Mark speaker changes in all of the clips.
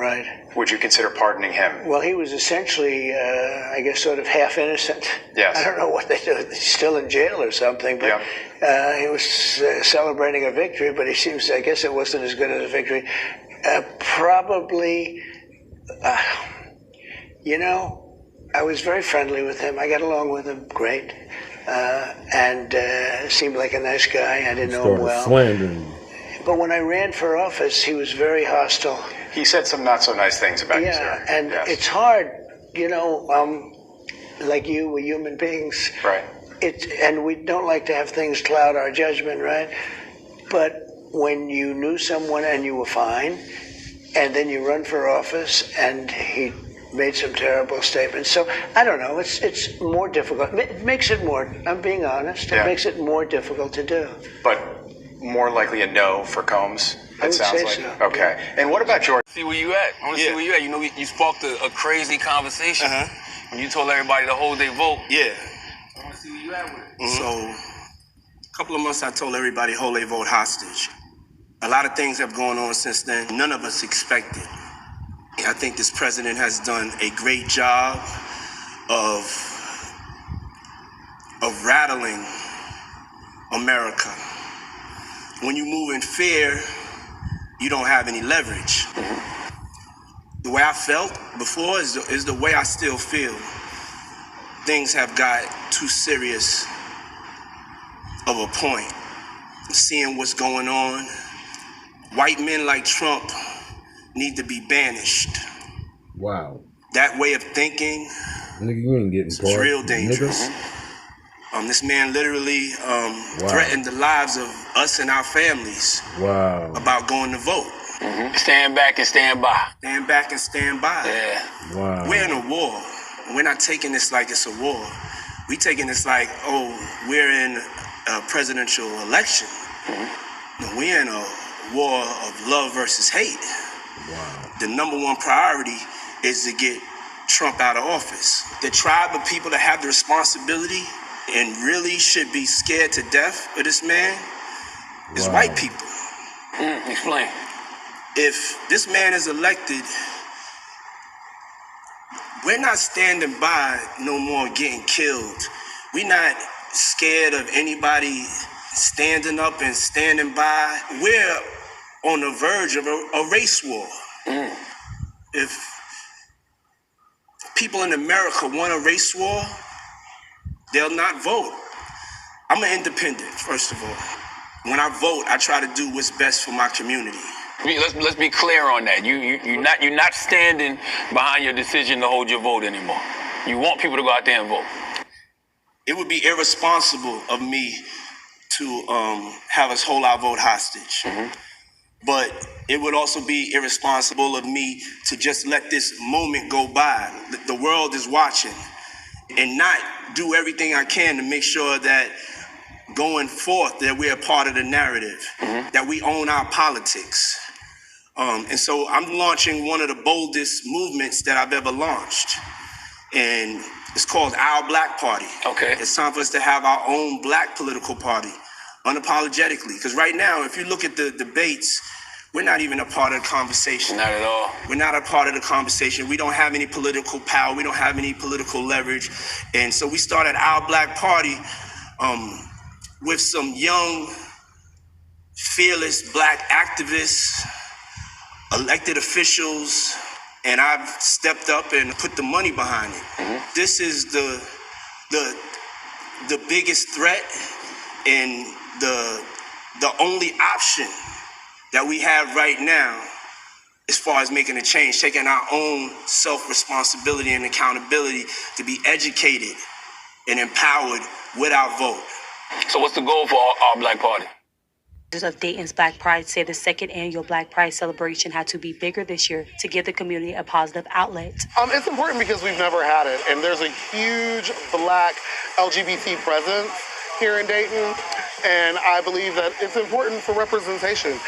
Speaker 1: Right.
Speaker 2: Would you consider pardoning him?
Speaker 1: Well, he was essentially, I guess, sort of half innocent.
Speaker 2: Yes.
Speaker 1: I don't know what they do. He's still in jail or something, but he was celebrating a victory, but he seems, I guess it wasn't as good as a victory. Probably, you know, I was very friendly with him. I got along with him great, and seemed like a nice guy. I didn't know him well.
Speaker 3: Slandering.
Speaker 1: But when I ran for office, he was very hostile.
Speaker 2: He said some not so nice things about you, sir.
Speaker 1: And it's hard, you know, like you, we're human beings.
Speaker 2: Right.
Speaker 1: And we don't like to have things cloud our judgment, right? But when you knew someone and you were fine, and then you run for office and he made some terrible statements. So, I don't know, it's more difficult. It makes it more, I'm being honest, it makes it more difficult to do.
Speaker 2: But more likely a no for Combs, it sounds like.
Speaker 1: So.
Speaker 2: Okay. And what about George?
Speaker 4: See where you at. I want to see where you at. You know, you sparked a crazy conversation when you told everybody to hold their vote.
Speaker 5: Yeah.
Speaker 4: I want to see where you at with it.
Speaker 5: So, a couple of months I told everybody hold their vote hostage. A lot of things have gone on since then. None of us expected. I think this president has done a great job of rattling America. When you move in fear, you don't have any leverage. The way I felt before is the way I still feel. Things have got too serious of a point. Seeing what's going on, white men like Trump need to be banished.
Speaker 3: Wow.
Speaker 5: That way of thinking is real dangerous. This man literally threatened the lives of us and our families about going to vote.
Speaker 4: Stand back and stand by.
Speaker 5: Stand back and stand by.
Speaker 4: Yeah.
Speaker 3: Wow.
Speaker 5: We're in a war. We're not taking this like it's a war. We're taking this like, oh, we're in a presidential election. No, we're in a war of love versus hate.
Speaker 3: Wow.
Speaker 5: The number one priority is to get Trump out of office. The tribe of people that have the responsibility and really should be scared to death of this man is white people.
Speaker 4: Explain.
Speaker 5: If this man is elected, we're not standing by no more getting killed. We're not scared of anybody standing up and standing by. We're on the verge of a race war. If people in America want a race war, they'll not vote. I'm an independent, first of all. When I vote, I try to do what's best for my community.
Speaker 4: Let's be clear on that. You're not standing behind your decision to hold your vote anymore. You want people to go out there and vote.
Speaker 5: It would be irresponsible of me to have us hold our vote hostage. But it would also be irresponsible of me to just let this moment go by. The world is watching, and not do everything I can to make sure that going forth that we're a part of the narrative, that we own our politics. And so I'm launching one of the boldest movements that I've ever launched. And it's called Our Black Party.
Speaker 4: Okay.
Speaker 5: It's time for us to have our own black political party, unapologetically. Because right now, if you look at the debates, we're not even a part of the conversation.
Speaker 4: Not at all.
Speaker 5: We're not a part of the conversation. We don't have any political power. We don't have any political leverage. And so we started Our Black Party with some young, fearless black activists, elected officials, and I've stepped up and put the money behind it. This is the biggest threat and the only option that we have right now as far as making a change, taking our own self-responsibility and accountability to be educated and empowered with our vote.
Speaker 4: So what's the goal for our Black Party?
Speaker 6: Of Dayton's Black Pride say the second annual Black Pride celebration had to be bigger this year to give the community a positive outlet.
Speaker 7: It's important because we've never had it, and there's a huge black LGBT presence here in Dayton. And I believe that it's important for representation.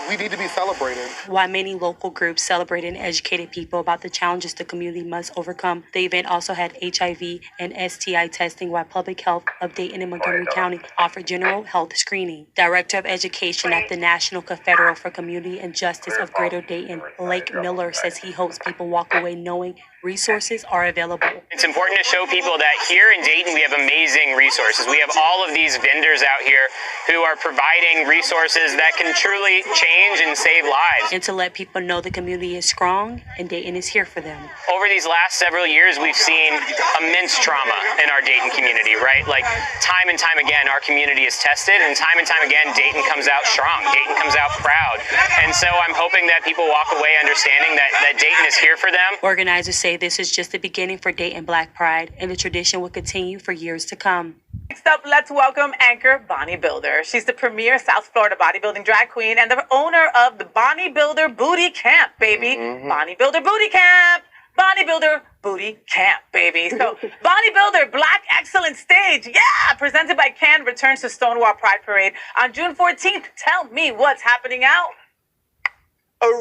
Speaker 7: We need to be celebrated.
Speaker 6: While many local groups celebrated and educated people about the challenges the community must overcome, the event also had HIV and STI testing, while Public Health of Dayton and Montgomery County offered general health screening. Director of Education at the National Confederate for Community and Justice of Greater Dayton, Lake Miller, says he hopes people walk away knowing resources are available.
Speaker 8: It's important to show people that here in Dayton we have amazing resources. We have all of these vendors out here who are providing resources that can truly change and save lives.
Speaker 6: And to let people know the community is strong and Dayton is here for them.
Speaker 8: Over these last several years, we've seen immense trauma in our Dayton community, right? Like time and time again, our community is tested, and time again, Dayton comes out strong. Dayton comes out proud. And so I'm hoping that people walk away understanding that Dayton is here for them.
Speaker 6: Organizers say this is just the beginning for Dayton Black Pride, and the tradition will continue for years to come.
Speaker 9: Next up, let's welcome anchor Bonnie Builder. She's the premier South Florida bodybuilding drag queen and the owner of the Bonnie Builder Booty Camp, baby. Bonnie Builder Booty Camp. Bonnie Builder Booty Camp, baby. So, Bonnie Builder Black Excellence Stage, yeah, presented by Can, returns to Stonewall Pride Parade on June 14th. Tell me what's happening out.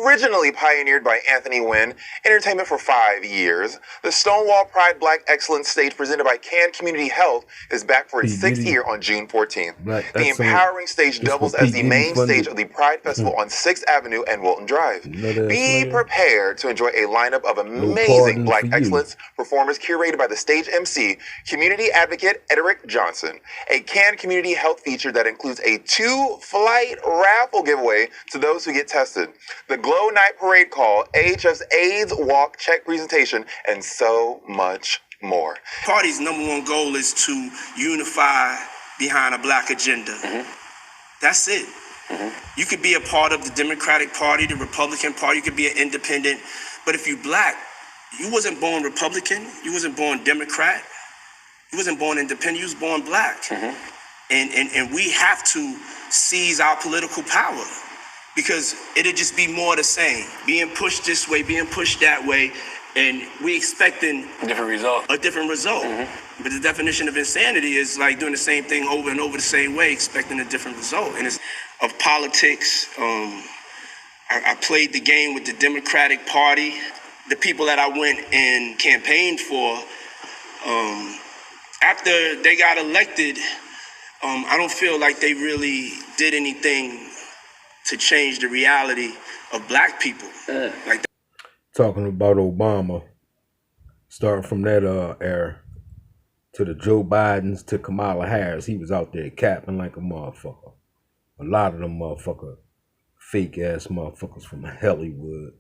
Speaker 10: Originally pioneered by Anthony Wynn, entertainment for 5 years, the Stonewall Pride Black Excellence Stage presented by Can Community Health is back for its 6th year on June 14th. The empowering stage doubles as the main stage of the Pride Festival on 6th Avenue and Wilton Drive. Be prepared to enjoy a lineup of amazing Black Excellence performers curated by the stage MC, community advocate Ederick Johnson. A Can Community Health feature that includes a 2-flight raffle giveaway to those who get tested, the Glow Night Parade Call, AHF's AIDS Walk Check presentation, and so much more.
Speaker 5: Party's number one goal is to unify behind a black agenda. That's it. You could be a part of the Democratic Party, the Republican Party, you could be an independent, but if you black, you wasn't born Republican, you wasn't born Democrat, you wasn't born independent, you was born black. And we have to seize our political power, because it'll just be more the same. Being pushed this way, being pushed that way, and we expecting
Speaker 4: A different result.
Speaker 5: But the definition of insanity is like doing the same thing over and over the same way, expecting a different result. And it's of politics. I played the game with the Democratic Party. The people that I went and campaigned for, after they got elected, I don't feel like they really did anything to change the reality of black people. Like
Speaker 3: Talking about Obama, starting from that era to the Joe Bidens to Kamala Harris, he was out there capping like a motherfucker. A lot of them fake ass motherfuckers from Hollywood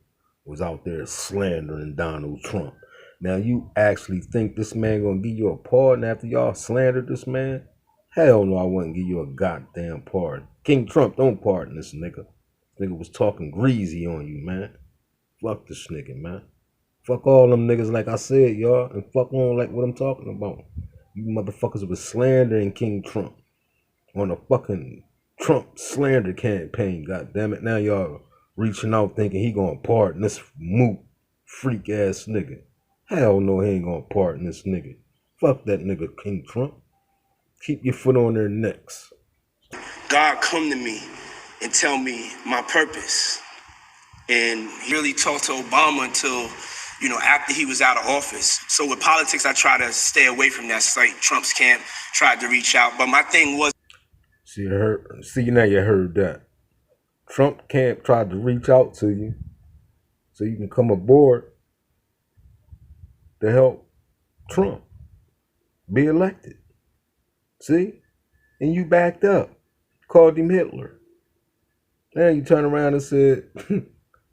Speaker 3: was out there slandering Donald Trump. Now you actually think this man gonna give you a pardon after y'all slandered this man? Hell no, I wouldn't give you a goddamn pardon. King Trump don't pardon this nigga. This nigga was talking greasy on you, man. Fuck this nigga, man. Fuck all them niggas like I said, y'all. And fuck on like what I'm talking about. You motherfuckers was slandering King Trump on a fucking Trump slander campaign, goddammit. Now y'all reaching out thinking he gonna pardon this moot freak ass nigga. Hell no, he ain't gonna pardon this nigga. Fuck that nigga, King Trump. Keep your foot on their necks.
Speaker 5: God come to me and tell me my purpose. And he really talked to Obama until, after he was out of office. So with politics, I try to stay away from that. It's like Trump's camp tried to reach out. But my thing was...
Speaker 3: See, now you heard that. Trump camp tried to reach out to you so you can come aboard to help Trump be elected. See? And you backed up. Called him Hitler. Now you turn around and said,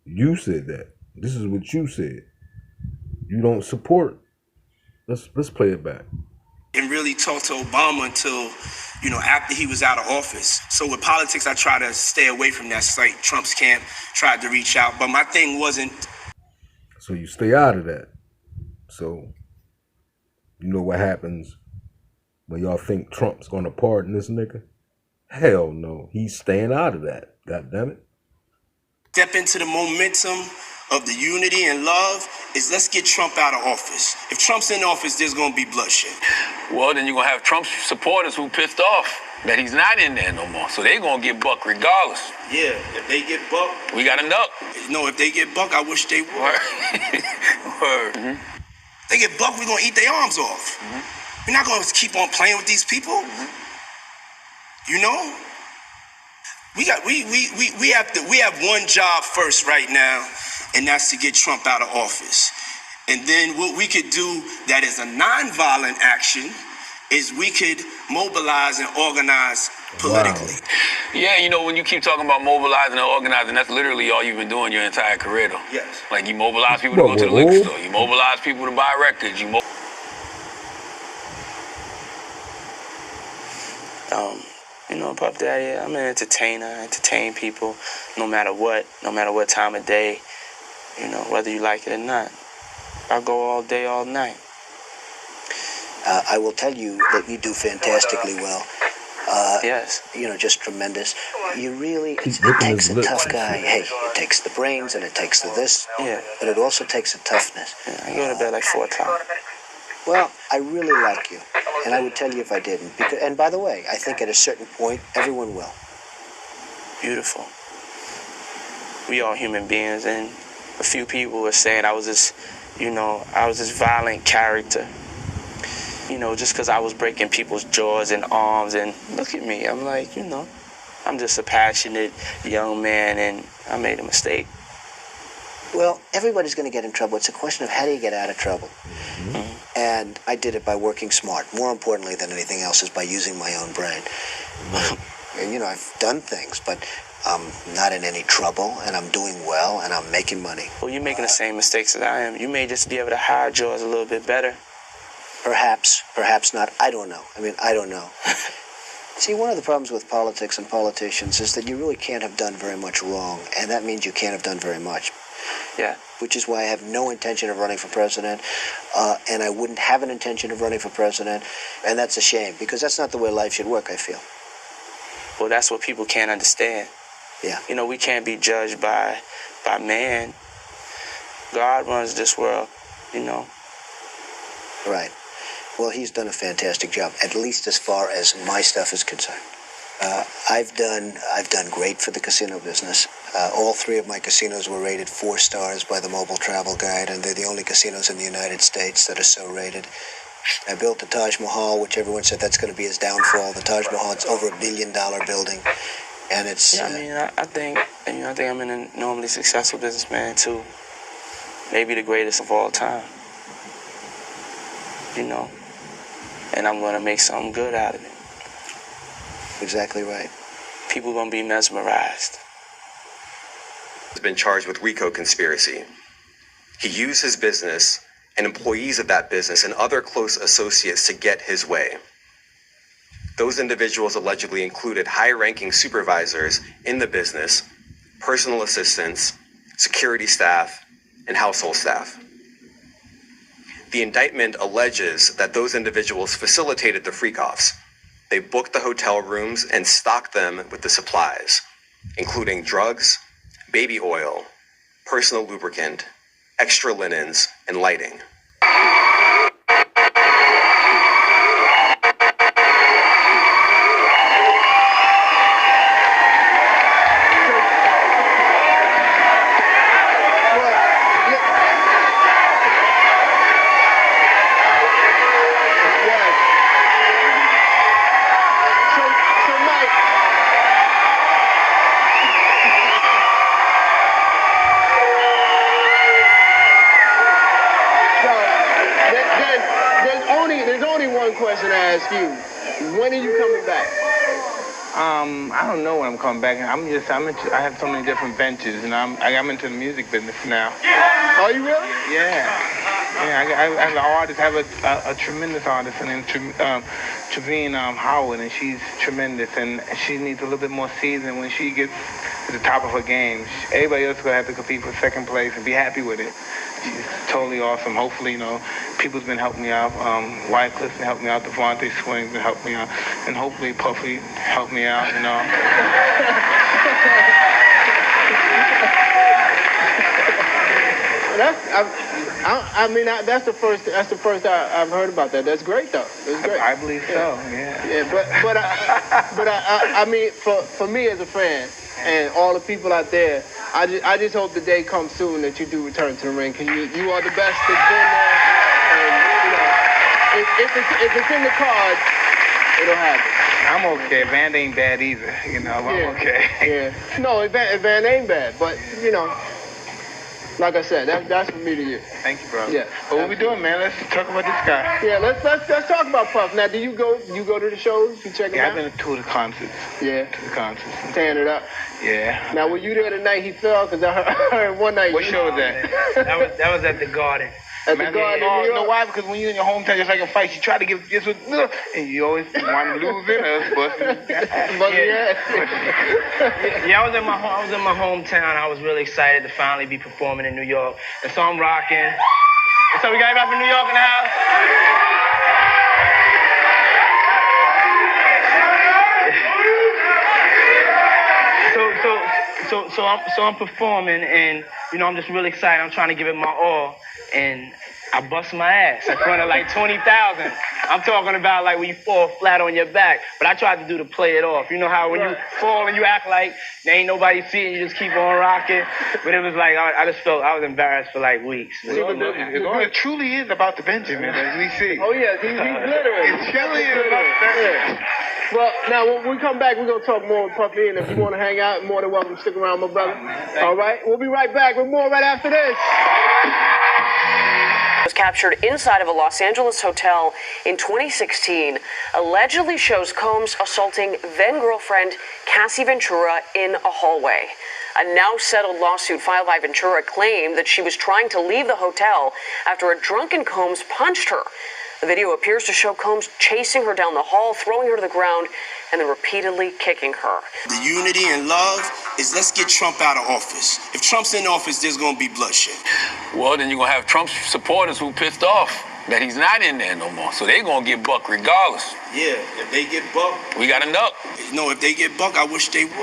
Speaker 3: you said that. This is what you said. You don't support. Let's play it back.
Speaker 5: And really talk to Obama until, after he was out of office. So with politics, I try to stay away from that. It's like Trump's camp tried to reach out. But my thing wasn't...
Speaker 3: So you stay out of that. So, you know what happens when y'all think Trump's gonna pardon this nigga? Hell no. He's staying out of that. God damn it.
Speaker 5: Step into the momentum of the unity and love is let's get Trump out of office. If Trump's in office, there's going to be bloodshed.
Speaker 4: Well, then you're going to have Trump's supporters who pissed off. that he's not in there no more. So they're gonna get buck regardless.
Speaker 5: Yeah, if they get buck,
Speaker 4: we got a duck.
Speaker 5: No, if they get buck, I wish they would.
Speaker 4: Word.
Speaker 5: Mm-hmm. They get buck, we're gonna eat their arms off. Mm-hmm. We're not gonna keep on playing with these people. Mm-hmm. You know? We have one job first right now, and that's to get Trump out of office. And then what we could do that is a nonviolent action is we could mobilize and organize politically.
Speaker 4: Wow. Yeah, you know, when you keep talking about mobilizing and organizing, that's literally all you've been doing your entire career, though.
Speaker 5: Yes.
Speaker 4: Like, you mobilize people to go to the liquor store. You mobilize people to buy records.
Speaker 11: You know, Puff Daddy, I'm an entertainer. I entertain people no matter what time of day, you know, whether you like it or not. I go all day, all night.
Speaker 1: I will tell you that you do fantastically well.
Speaker 11: Yes.
Speaker 1: You know, just tremendous. You really, it takes a tough guy. Hey, it takes the brains and it takes the this.
Speaker 11: Yeah.
Speaker 1: But it also takes a toughness.
Speaker 11: Yeah, I go to bed like 4 o'clock.
Speaker 1: Well, I really like you. And I would tell you if I didn't. Because, and by the way, I think at a certain point, everyone will.
Speaker 11: Beautiful. We all human beings, and a few people were saying I was this violent character. You know, just because I was breaking people's jaws and arms, and look at me. I'm like, you know, I'm just a passionate young man, and I made a mistake.
Speaker 1: Well, everybody's going to get in trouble. It's a question of how do you get out of trouble. Mm-hmm. And I did it by working smart. More importantly than anything else is by using my own brain. And, you know, I've done things, but I'm not in any trouble, and I'm doing well, and I'm making money.
Speaker 11: Well, you're making the same mistakes that I am. You may just be able to hide yours a little bit better.
Speaker 1: Perhaps, perhaps not. I don't know. I don't know. See, one of the problems with politics and politicians is that you really can't have done very much wrong, and that means you can't have done very much.
Speaker 11: Yeah.
Speaker 1: Which is why I have no intention of running for president, and I wouldn't have an intention of running for president, and that's a shame, because that's not the way life should work, I feel.
Speaker 11: Well, that's what people can't understand.
Speaker 1: Yeah.
Speaker 11: You know, we can't be judged by man. God runs this world, you know.
Speaker 1: Right. Well, he's done a fantastic job, at least as far as my stuff is concerned. I've done great for the casino business. All 3 of my casinos were rated 4 stars by the Mobile Travel Guide, and they're the only casinos in the United States that are so rated. I built the Taj Mahal, which everyone said that's going to be his downfall. The Taj Mahal, it's over $1 billion building, and it's.
Speaker 11: Yeah, I mean, I think I'm an enormously successful businessman too. Maybe the greatest of all time. You know, and I'm going to make something good out of it.
Speaker 1: Exactly right.
Speaker 11: People are going to be mesmerized.
Speaker 12: Has been charged with RICO conspiracy. He used his business and employees of that business and other close associates to get his way. Those individuals allegedly included high-ranking supervisors in the business, personal assistants, security staff, and household staff. The indictment alleges that those individuals facilitated the freak-offs. They booked the hotel rooms and stocked them with the supplies, including drugs, baby oil, personal lubricant, extra linens, and lighting.
Speaker 13: Question to ask you: when are you coming back?
Speaker 14: I don't know when I'm coming back. I have so many different ventures, and I'm into the music business now.
Speaker 13: Are you really?
Speaker 14: Yeah. I have an artist. I have a tremendous artist named Trevine Howard, and she's tremendous, and she needs a little bit more season when she gets to the top of her game. Everybody else is gonna have to compete for second place and be happy with it. She's totally awesome. Hopefully, you know, people's been helping me out. Wycliffe's been helping me out. Devontae Swing's been helping me out. And hopefully Puffy helped me out, you know.
Speaker 13: That's the first I've heard about that. That's great though. That's great.
Speaker 14: I believe so. Yeah.
Speaker 13: Yeah, but I mean, for me as a fan and all the people out there, I just hope the day comes soon that you do return to the ring, because you are the best that's been there. And you know, if it's in the cards, it'll happen.
Speaker 14: I'm okay. Van ain't bad either. You know, I'm okay.
Speaker 13: Yeah. No, Van ain't bad, but you know. Like I said, that's from me to you.
Speaker 14: Thank you, bro.
Speaker 13: Yeah.
Speaker 14: Well, what we doing, man? Let's talk about this guy.
Speaker 13: Yeah, let's talk about Puff. Now, do you go to the shows? You check them out?
Speaker 14: I've been to the concerts.
Speaker 13: Yeah.
Speaker 14: To the concerts.
Speaker 13: Tearing it up.
Speaker 14: Yeah.
Speaker 13: Now, were you there the night he fell? Because I heard one night.
Speaker 14: What show was that? that was at the Garden.
Speaker 13: At the Garden.
Speaker 14: You know why? Because when you're in your hometown, just like a fight, you try to give this with, and you always want to lose in us, busting.
Speaker 11: Yeah, I was in my hometown. I was really excited to finally be performing in New York, and so I'm rocking. So we got everybody from New York in the house. So I'm performing, and you know, I'm just really excited. I'm trying to give it my all, and I bust my ass in front of like 20,000. I'm talking about like when you fall flat on your back. But I tried to play it off. You know how when you fall and you act like there ain't nobody seeing, you just keep on rocking. But it was like, I just felt I was embarrassed for like weeks.
Speaker 14: It truly is about the Benjamin, as we see.
Speaker 13: Oh, yes, he's glittering.
Speaker 14: It truly is about the Benjamin.
Speaker 13: Well, now, when we come back, we're going to talk more with Puffy, and if you want to hang out, more than welcome to stick around, my brother. All right? We'll be right back with more right after this.
Speaker 15: Was captured inside of a Los Angeles hotel in 2016, allegedly shows Combs assaulting then-girlfriend Cassie Ventura in a hallway. A now settled lawsuit filed by Ventura claimed that she was trying to leave the hotel after a drunken Combs punched her. The video appears to show Combs chasing her down the hall, throwing her to the ground, and then repeatedly kicking her.
Speaker 5: The unity and love is let's get Trump out of office. If Trump's in office, there's going to be bloodshed.
Speaker 4: Well, then you're going to have Trump's supporters who pissed off that he's not in there no more. So they're going to get buck regardless.
Speaker 5: Yeah, if they get buck.
Speaker 4: We got enough.
Speaker 5: No, if they get buck, I wish they would.